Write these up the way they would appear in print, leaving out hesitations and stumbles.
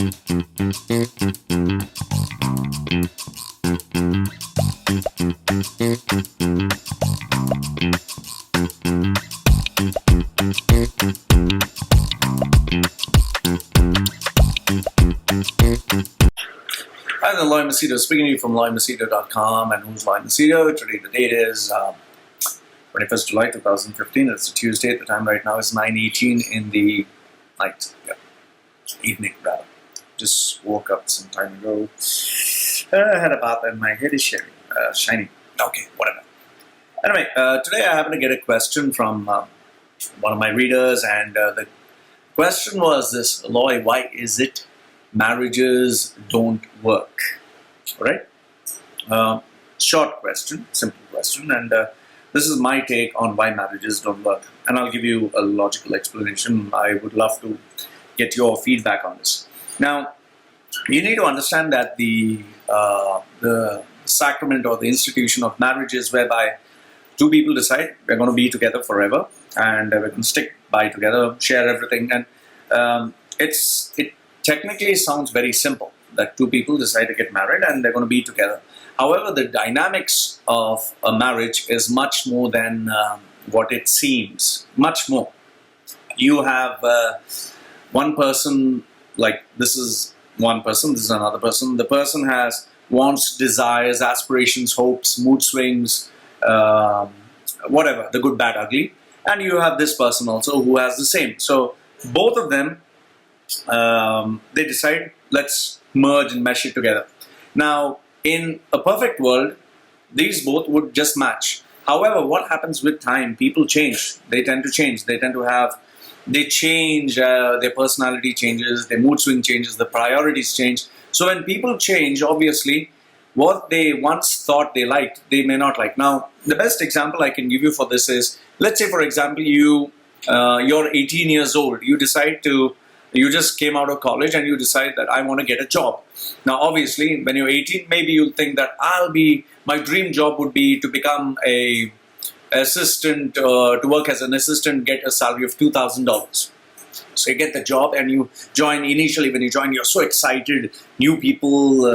Hi there, Loy Machedo, speaking to you from loymachedo.com. And who's Loy Machedo? Today the date is 21st July 2015. It's a Tuesday. The time right now is 9:18 in the night. Yeah. Evening, rather. Just woke up some time ago. I had a bath and my head is shining. Okay, whatever. Anyway, today I happened to get a question from one of my readers, and the question was this: Loy, why is it marriages don't work? All right. Short question, simple question, and this is my take on why marriages don't work. And I'll give you a logical explanation. I would love to get your feedback on this. Now, you need to understand that the sacrament or the institution of marriage is whereby two people decide we're going to be together forever, and we're going to stick by together, share everything, and it technically sounds very simple that two people decide to get married and they're going to be together. However, the dynamics of a marriage is much more than what it seems. Much more. You have one person, like this is one person, this is another person. The person has wants, desires, aspirations, hopes, mood swings, whatever, the good, bad, ugly. And you have this person also who has the same. So both of them, they decide, let's merge and mesh it together. Now, in a perfect world, these both would just match. However, what happens with time? People change. They tend to change. They change, their personality changes, their mood swing changes, the priorities change. So when people change, obviously, what they once thought they liked, they may not like. Now, the best example I can give you for this is, let's say, for example, you're 18 years old. You just came out of college and you decide that I want to get a job. Now, obviously, when you're 18, maybe you'll think that my dream job would be to become a assistant, to work as an assistant, get a salary of $2,000. So you get the job and you join. Initially, when you join, you're so excited, new people,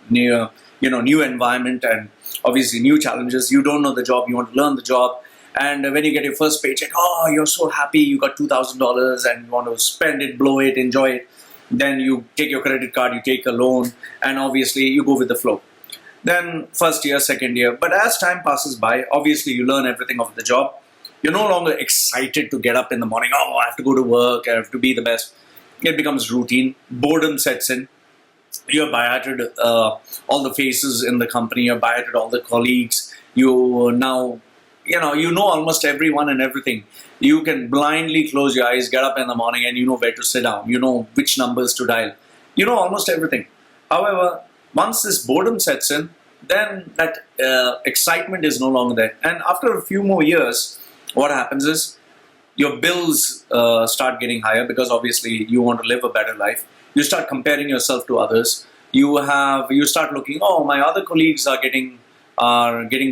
new environment, and obviously new challenges. You don't know the job, you want to learn the job. And when you get your first paycheck, you're so happy, you got $2,000 and you want to spend it, blow it, enjoy it. Then you take your credit card, you take a loan, and obviously you go with the flow. Then first year, second year. But as time passes by, obviously you learn everything of the job. You're no longer excited to get up in the morning, I have to go to work, I have to be the best. It becomes routine, boredom sets in. You're biated all the faces in the company, you're biated all the colleagues. You know almost everyone and everything. You can blindly close your eyes, get up in the morning, and you know where to sit down. You know which numbers to dial. You know almost everything. However, once this boredom sets in, then that excitement is no longer there. And after a few more years, what happens is your bills start getting higher because obviously you want to live a better life. You start comparing yourself to others. You start looking, my other colleagues are getting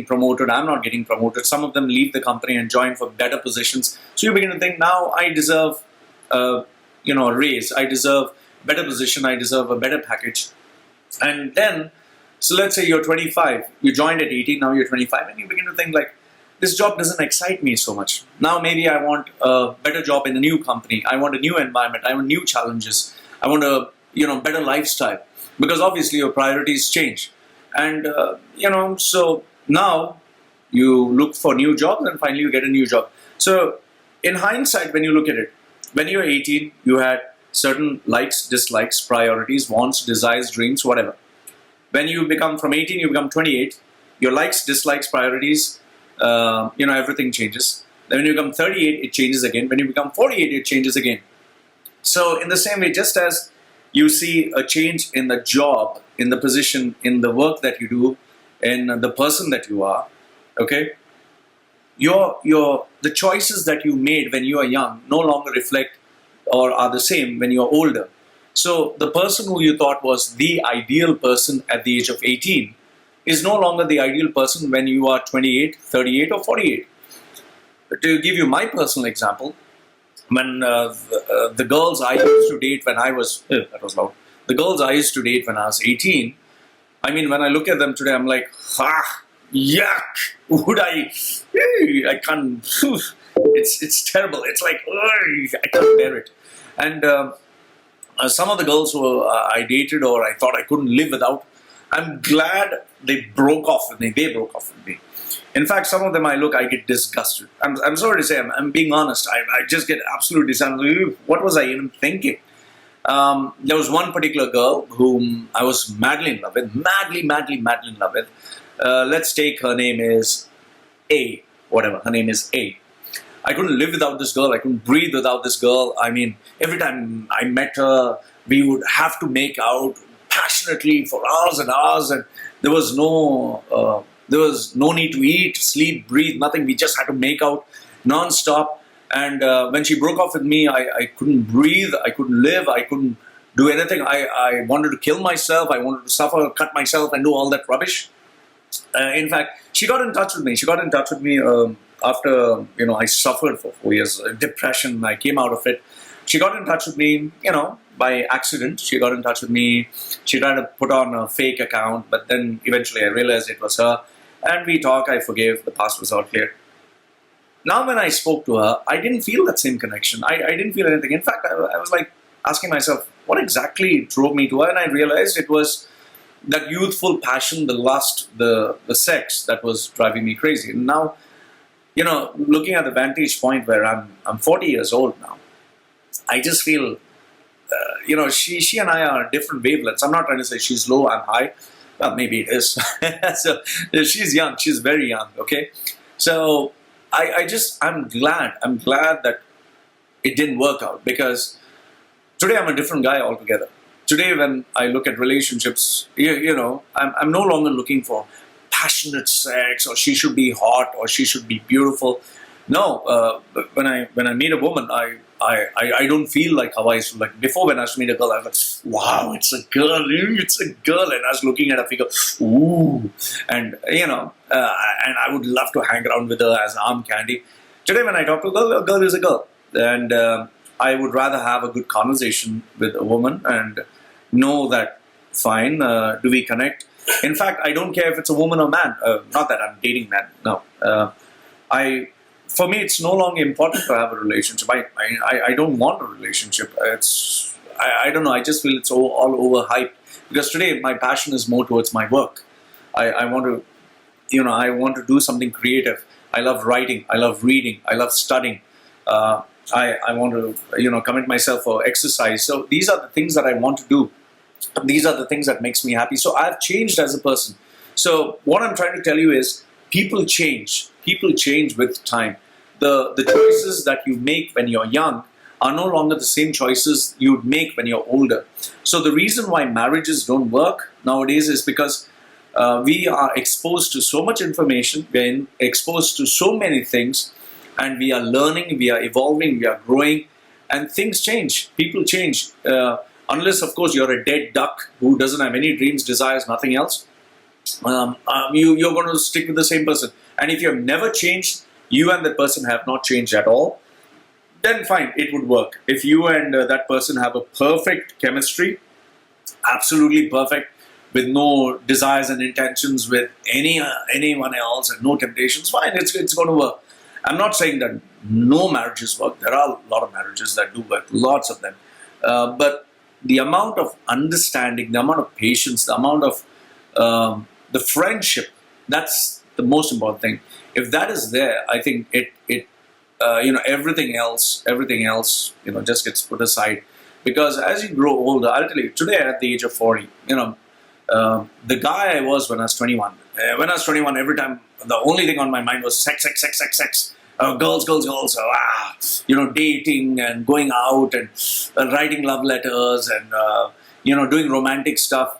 promoted, I'm not getting promoted. Some of them leave the company and join for better positions. So you begin to think, now I deserve a raise, I deserve better position, I deserve a better package. And then, so let's say you're 25, you joined at 18, now you're 25, and you begin to think like, this job doesn't excite me so much. Now maybe I want a better job in a new company, I want a new environment, I want new challenges, I want a better lifestyle, because obviously your priorities change. And, so now you look for new jobs and finally you get a new job. So in hindsight, when you look at it, when you were 18, you had certain likes, dislikes, priorities, wants, desires, dreams, whatever. When you become from 18, you become 28, your likes, dislikes, priorities, everything changes. Then when you become 38, it changes again. When you become 48, it changes again. So in the same way, just as you see a change in the job, in the position, in the work that you do, in the person that you are, okay? The choices that you made when you are young no longer reflect or are the same when you are older. So the person who you thought was the ideal person at the age of 18 is no longer the ideal person when you are 28, 38 or 48. To give you my personal example, when the girls I used to date when I was, that was loud, the girls I used to date when I was 18, I mean, when I look at them today, I'm like, yuck, would I can't, it's terrible. It's like, I can't bear it. And some of the girls who I dated or I thought I couldn't live without, I'm glad they broke off with me. They broke off with me. In fact, some of them I get disgusted. I'm sorry to say, I'm being honest. I just get absolutely disgusted. What was I even thinking? There was one particular girl whom I was madly in love with. Madly in love with. Let's take her name is A. Whatever, her name is A. I couldn't live without this girl. I couldn't breathe without this girl. I mean, every time I met her, we would have to make out passionately for hours and hours, and there was no need to eat, sleep, breathe, nothing. We just had to make out non-stop. And when she broke off with me, I couldn't breathe, I couldn't live, I couldn't do anything. I wanted to kill myself, I wanted to suffer, cut myself, and do all that rubbish. In fact, she got in touch with me. After I suffered for 4 years, depression. I came out of it. She got in touch with me, by accident. She got in touch with me. She tried to put on a fake account, but then eventually I realized it was her. And we talked. I forgave. The past was all clear. Now, when I spoke to her, I didn't feel that same connection. I didn't feel anything. In fact, I was like asking myself, what exactly drove me to her? And I realized it was that youthful passion, the lust, the sex that was driving me crazy. And now, looking at the vantage point where I'm 40 years old now, I just feel, she and I are different wavelengths. I'm not trying to say she's low, I'm high. Well, maybe it is. So she's young. She's very young. Okay. So I'm glad that it didn't work out, because today I'm a different guy altogether. Today, when I look at relationships, I'm no longer looking for passionate sex, or she should be hot, or she should be beautiful. No, when I meet a woman, I don't feel like how I used to. Like before, when I used to meet a girl, I was like, wow, it's a girl, and I was looking at her figure, ooh, and and I would love to hang around with her as arm candy. Today, when I talk to a girl is a girl, and I would rather have a good conversation with a woman and know that, fine, do we connect? In fact, I don't care if it's a woman or man. Not that I'm dating men. No, for me, it's no longer important to have a relationship. I don't want a relationship. I don't know. I just feel it's all overhyped, because today my passion is more towards my work. I want to do something creative. I love writing. I love reading. I love studying. I want to commit myself for exercise. So these are the things that I want to do. These are the things that makes me happy. So I've changed as a person. So what I'm trying to tell you is, people change. People change with time. The choices that you make when you're young are no longer the same choices you'd make when you're older. So the reason why marriages don't work nowadays is because we are exposed to so much information, we're exposed to so many things, and we are learning, we are evolving, we are growing, and things change. People change. Unless, of course, you're a dead duck who doesn't have any dreams, desires, nothing else, you're going to stick with the same person. And if you have never changed, you and that person have not changed at all, then fine, it would work. If you and that person have a perfect chemistry, absolutely perfect, with no desires and intentions with anyone else and no temptations, fine, it's going to work. I'm not saying that no marriages work. There are a lot of marriages that do work, lots of them. But the amount of understanding, the amount of patience, the amount of the friendship, that's the most important thing. If that is there, I think everything else, just gets put aside. Because as you grow older, I'll tell you, today at the age of 40, the guy I was when I was 21. When I was 21, every time, the only thing on my mind was sex. Girls. Dating and going out and writing love letters and, doing romantic stuff.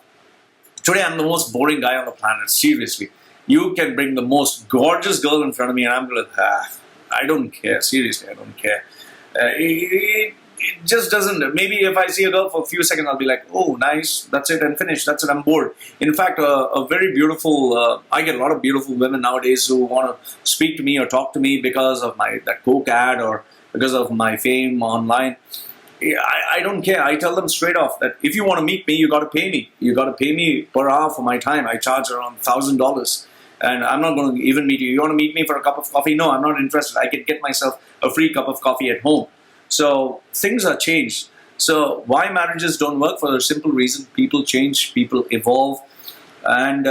Today, I'm the most boring guy on the planet, seriously. You can bring the most gorgeous girl in front of me and I'm like, I don't care, seriously, I don't care. It just doesn't. Maybe if I see a girl for a few seconds, I'll be like, oh, nice, that's it, and finished, that's it, I'm bored. In fact, a very beautiful, I get a lot of beautiful women nowadays who want to speak to me or talk to me because of that Coke ad or because of my fame online. I don't care. I tell them straight off that if you want to meet me, you got to pay me. You got to pay me per hour for my time. I charge around $1,000, and I'm not going to even meet you. You want to meet me for a cup of coffee? No, I'm not interested. I can get myself a free cup of coffee at home. So things are changed. So why marriages don't work? For the simple reason: people change, people evolve, and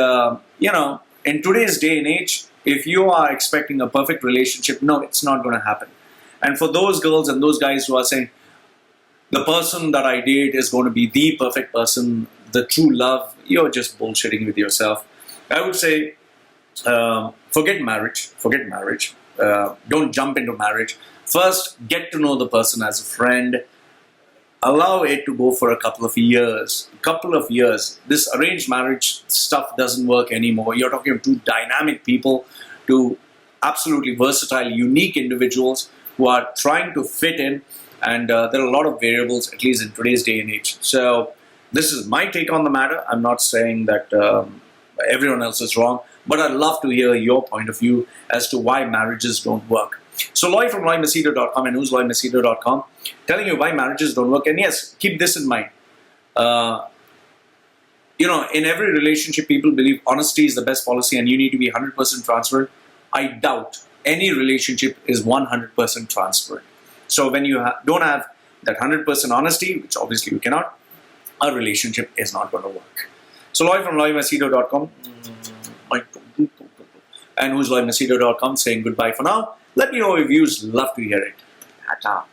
in today's day and age, if you are expecting a perfect relationship, no, it's not going to happen. And for those girls and those guys who are saying, the person that I date is going to be the perfect person, the true love, you're just bullshitting with yourself. I would say, forget marriage. Don't jump into marriage. First, get to know the person as a friend. Allow it to go for a couple of years. This arranged marriage stuff doesn't work anymore. You're talking to two dynamic people, two absolutely versatile, unique individuals who are trying to fit in. And there are a lot of variables, at least in today's day and age. So this is my take on the matter. I'm not saying that everyone else is wrong, but I'd love to hear your point of view as to why marriages don't work. So Loy from LoyMachedo.com and who's LoyMachedo.com telling you why marriages don't work. And yes, keep this in mind. In every relationship, people believe honesty is the best policy and you need to be 100% transparent. I doubt any relationship is 100% transparent. So when you don't have that 100% honesty, which obviously you cannot, a relationship is not going to work. So Loy from LoyMachedo.com and who's LoyMachedo.com saying goodbye for now. Let me know your views. Love to hear it. Ta-ta.